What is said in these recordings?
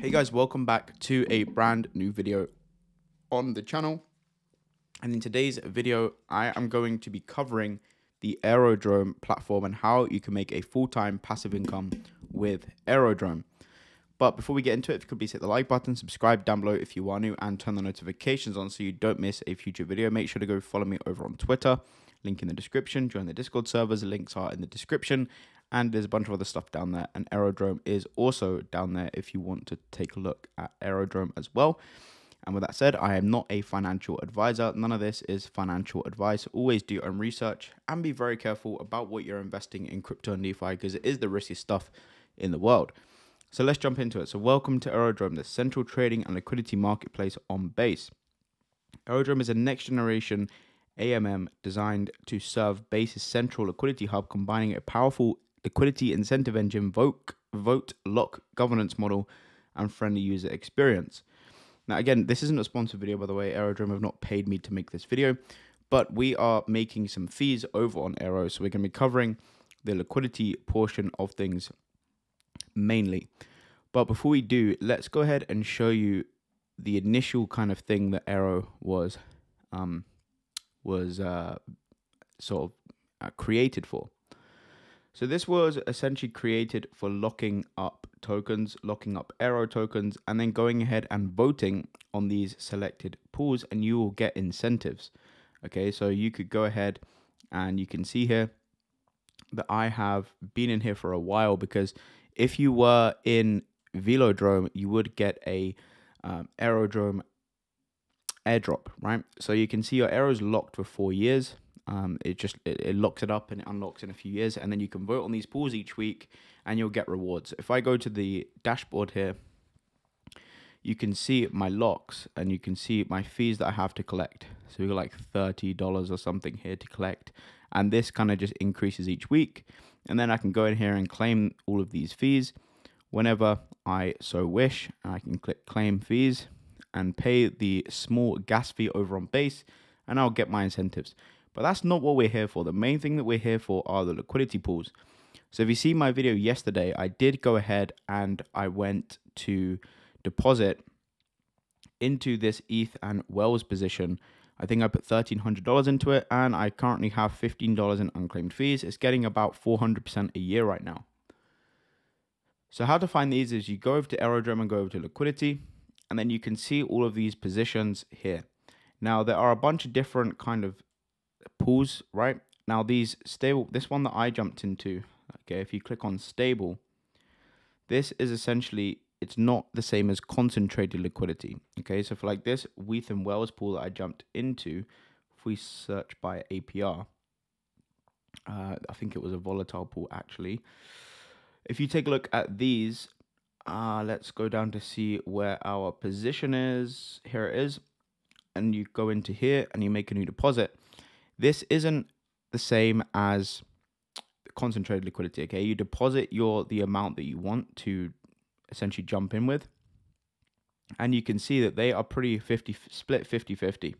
Hey guys, welcome back to a brand new video on the channel. And in today's video, I am going to be covering the Aerodrome platform and how you can make a full-time passive income with Aerodrome. But before we get into it, if you could please hit the like button, subscribe down below if you are new, and turn the notifications on so you don't miss a future video. Make sure to go follow me over on Twitter, link in the description. Join the Discord servers, links are in the description. And there's a bunch of other stuff down there. And Aerodrome is also down there if you want to take a look at Aerodrome as well. And with that said, I am not a financial advisor. None of this is financial advice. Always do your own research and be very careful about what you're investing in crypto and DeFi because it is the riskiest stuff in the world. So let's jump into it. So welcome to Aerodrome, the central trading and liquidity marketplace on Base. Aerodrome is a next generation AMM designed to serve Base's central liquidity hub, combining a powerful liquidity incentive engine, vote, lock governance model, and friendly user experience. Now, again, this isn't a sponsored video, by the way. Aerodrome have not paid me to make this video, but we are making some fees over on Aero, so we're going to be covering the liquidity portion of things mainly. But before we do, let's go ahead and show you the initial kind of thing that Aero was created for. So this was essentially created for locking up tokens, locking up Aero tokens, and then going ahead and voting on these selected pools, and you will get incentives. Okay, so you could go ahead and you can see here that I have been in here for a while, because if you were in Velodrome, you would get a Aerodrome airdrop, right? So you can see your Aero's locked for 4 years. It locks it up and it unlocks in a few years, and then you can vote on these pools each week and you'll get rewards. If I go to the dashboard here, you can see my locks and you can see my fees that I have to collect. So we got like $30 or something here to collect, and this kind of just increases each week. And then I can go in here and claim all of these fees whenever I so wish. I can click claim fees and pay the small gas fee over on Base, and I'll get my incentives. But that's not what we're here for. The main thing that we're here for are the liquidity pools. So if you see my video yesterday, I did go ahead and I went to deposit into this ETH and Wells position. I think I put $1,300 into it, and I currently have $15 in unclaimed fees. It's getting about 400% a year right now. So how to find these is you go over to Aerodrome and go over to liquidity, and then you can see all of these positions here. Now there are a bunch of different kind of pools, right? Now these stable, this one that I jumped into, okay, if you click on stable, this is essentially, it's not the same as concentrated liquidity. Okay, so for like this ETH and Wells pool that I jumped into, if we search by APR, I think it was a volatile pool actually. If you take a look at these, let's go down to see where our position is. Here it is, and you go into here and you make a new deposit. This isn't the same as concentrated liquidity, okay? You deposit the amount that you want to essentially jump in with, and you can see that they are pretty split 50-50.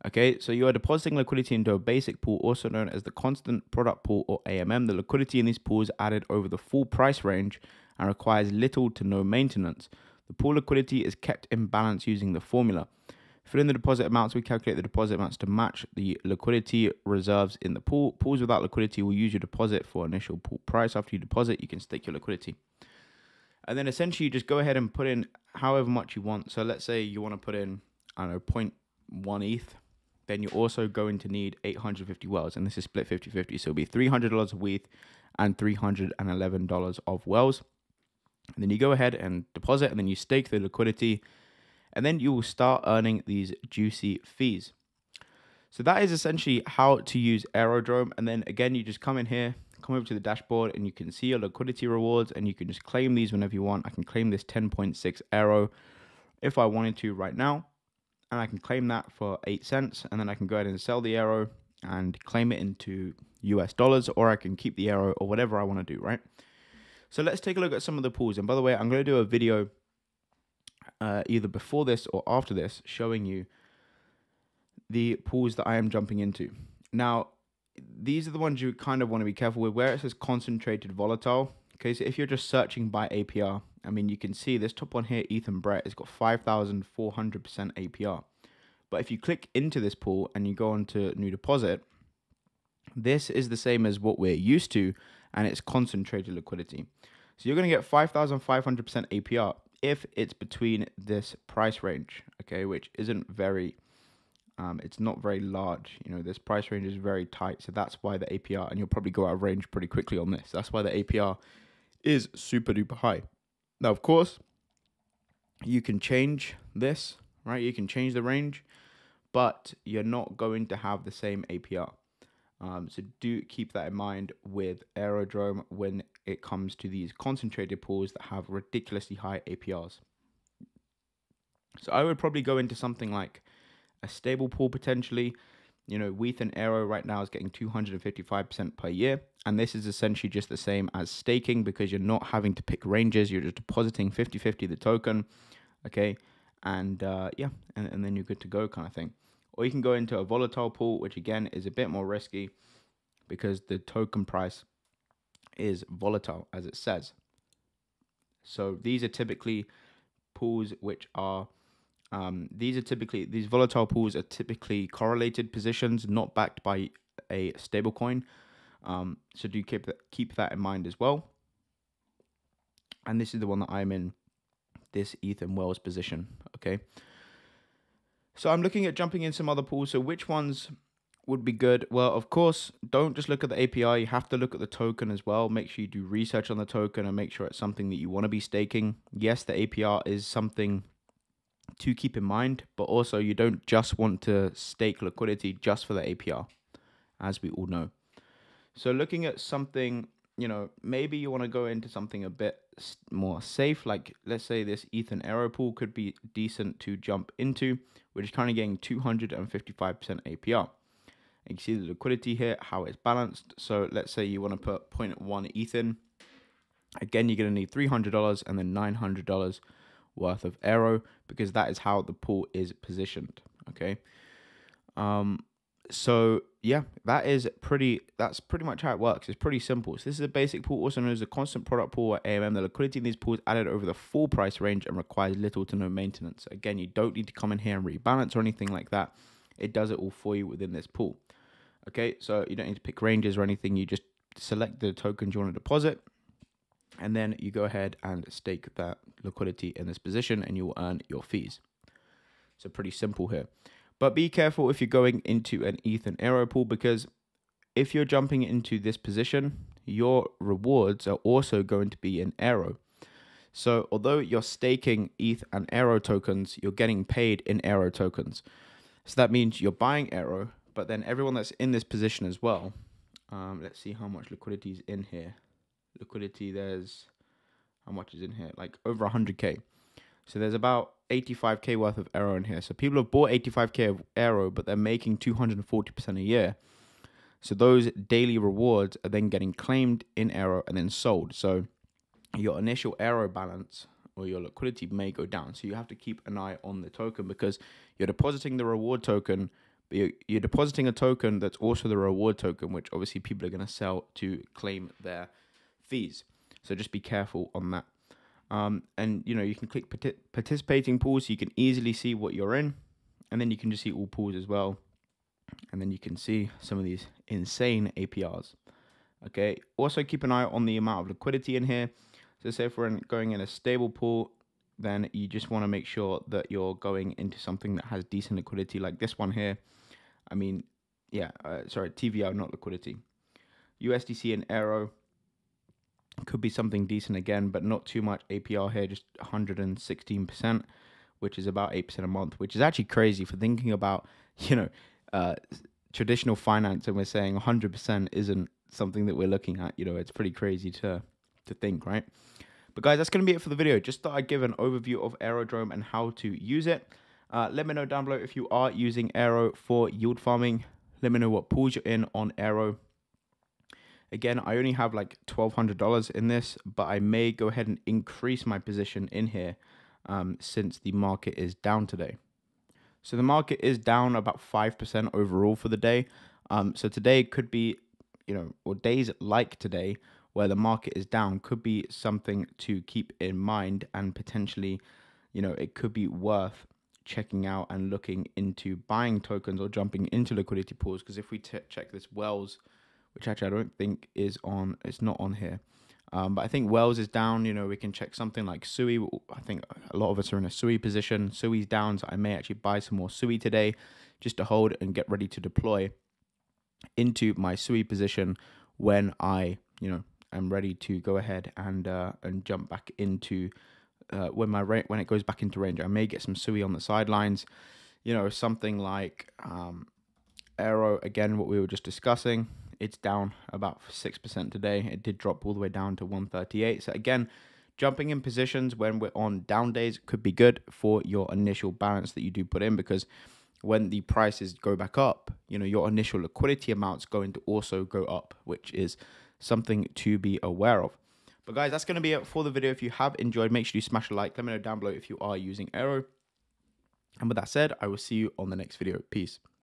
Okay, so you are depositing liquidity into a basic pool, also known as the constant product pool or AMM. The liquidity in these pools is added over the full price range and requires little to no maintenance. The pool liquidity is kept in balance using the formula. Fill in the deposit amounts. We calculate the deposit amounts to match the liquidity reserves in the pool. Pools without liquidity will use your deposit for initial pool price. After you deposit, you can stake your liquidity. And then essentially you just go ahead and put in however much you want. So let's say you want to put in, I don't know, 0.1 ETH. Then you're also going to need 850 Wells. And this is split 50-50. So it'll be $300 of ETH and $311 of Wells. And then you go ahead and deposit, and then you stake the liquidity, and then you will start earning these juicy fees. So that is essentially how to use Aerodrome. And then again, you just come in here, come over to the dashboard, and you can see your liquidity rewards, and you can just claim these whenever you want. I can claim this 10.6 Aero if I wanted to right now, and I can claim that for 8 cents, and then I can go ahead and sell the Aero and claim it into US dollars, or I can keep the Aero or whatever I want to do, right? So let's take a look at some of the pools. And by the way, I'm going to do a video either before this or after this showing you the pools that I am jumping into. Now, these are the ones you kind of want to be careful with, where it says concentrated volatile. Okay, so if you're just searching by APR, I mean, you can see this top one here, Ethan Brett, has got 5,400% APR. But if you click into this pool and you go on to new deposit, this is the same as what we're used to, and it's concentrated liquidity. So you're going to get 5,500% APR if it's between this price range, okay, which isn't very, it's not very large. You know, this price range is very tight, so that's why the APR, and you'll probably go out of range pretty quickly on this. That's why the APR is super duper high. Now, of course, you can change this, right? You can change the range, but you're not going to have the same APR. So do keep that in mind with Aerodrome when it comes to these concentrated pools that have ridiculously high APRs. So I would probably go into something like a stable pool potentially. You know, Weath and Aero right now is getting 255% per year. And this is essentially just the same as staking because you're not having to pick ranges. You're just depositing 50-50 the token. Okay. And yeah, and then you're good to go kind of thing. Or you can go into a volatile pool, which again is a bit more risky because the token price is volatile, as it says. So these are typically pools which are, these volatile pools are typically correlated positions, not backed by a stable coin. So do keep that in mind as well. And this is the one that I'm in, this Ethan Wells position, okay? So I'm looking at jumping in some other pools. So which ones would be good? Well, of course, don't just look at the API. You have to look at the token as well. Make sure you do research on the token and make sure it's something that you want to be staking. Yes, the APR is something to keep in mind, but also you don't just want to stake liquidity just for the APR, as we all know. So looking at something, you know, maybe you want to go into something a bit more safe, like let's say this Ethan Aero pool could be decent to jump into, which is currently getting 255% APR. And you can see the liquidity here, how it's balanced. So let's say you want to put 0.1 Ethan. Again, you're going to need $300 and then $900 worth of Aero because that is how the pool is positioned. Okay. So yeah, that's pretty much how it works. It's pretty simple. So this is a basic pool, also known as a constant product pool or AMM. The liquidity in these pools added over the full price range and requires little to no maintenance. Again, you don't need to come in here and rebalance or anything like that. It does it all for you within this pool. Okay, so you don't need to pick ranges or anything. You just select the tokens you want to deposit, and then you go ahead and stake that liquidity in this position, and you will earn your fees. So pretty simple here. But be careful if you're going into an Ethan Aero pool, because if you're jumping into this position, your rewards are also going to be in Aero. So although you're staking ETH and Aero tokens, you're getting paid in Aero tokens. So that means you're buying Aero, but then everyone that's in this position as well. Let's see how much liquidity is in here. Liquidity, how much is in here? Like over 100K. So there's about 85K worth of Aero in here. So people have bought 85K of Aero, but they're making 240% a year. So those daily rewards are then getting claimed in Aero and then sold. So your initial Aero balance or your liquidity may go down. So you have to keep an eye on the token because you're depositing the reward token, but you're depositing a token that's also the reward token, which obviously people are going to sell to claim their fees. So just be careful on that. And you know, you can click participating pools so you can easily see what you're in, and then you can just see all pools as well, and then you can see some of these insane APRs. Okay, also keep an eye on the amount of liquidity in here. So say if we're going in a stable pool, then you just want to make sure that you're going into something that has decent liquidity, like this one here. I mean, yeah, sorry, TVL, not liquidity. USDC and Aero could be something decent again, but not too much APR here, just 116%, which is about 8% a month, which is actually crazy for thinking about, you know, traditional finance, and we're saying 100% isn't something that we're looking at. You know, it's pretty crazy to think, right? But guys, that's going to be it for the video. Just thought I'd give an overview of Aerodrome and how to use it. Let me know down below if you are using Aero for yield farming. Let me know what pools you're in on Aero. Again, I only have like $1,200 in this, but I may go ahead and increase my position in here since the market is down today. So the market is down about 5% overall for the day. So today could be, you know, or days like today where the market is down could be something to keep in mind, and potentially, it could be worth checking out and looking into buying tokens or jumping into liquidity pools. Because if we check this Wells, which actually I don't think is on, it's not on here. But I think Wells is down. We can check something like SUI. I think a lot of us are in a SUI position. SUI's down, so I may actually buy some more SUI today just to hold and get ready to deploy into my SUI position when I, am ready to go ahead and jump back into when it goes back into range. I may get some SUI on the sidelines. Something like Aero, again, what we were just discussing. It's down about 6% today. It did drop all the way down to 138. So again, jumping in positions when we're on down days could be good for your initial balance that you do put in, because when the prices go back up, your initial liquidity amount's going to also go up, which is something to be aware of. But guys, that's going to be it for the video. If you have enjoyed, make sure you smash a like. Let me know down below if you are using Aero. And with that said, I will see you on the next video. Peace.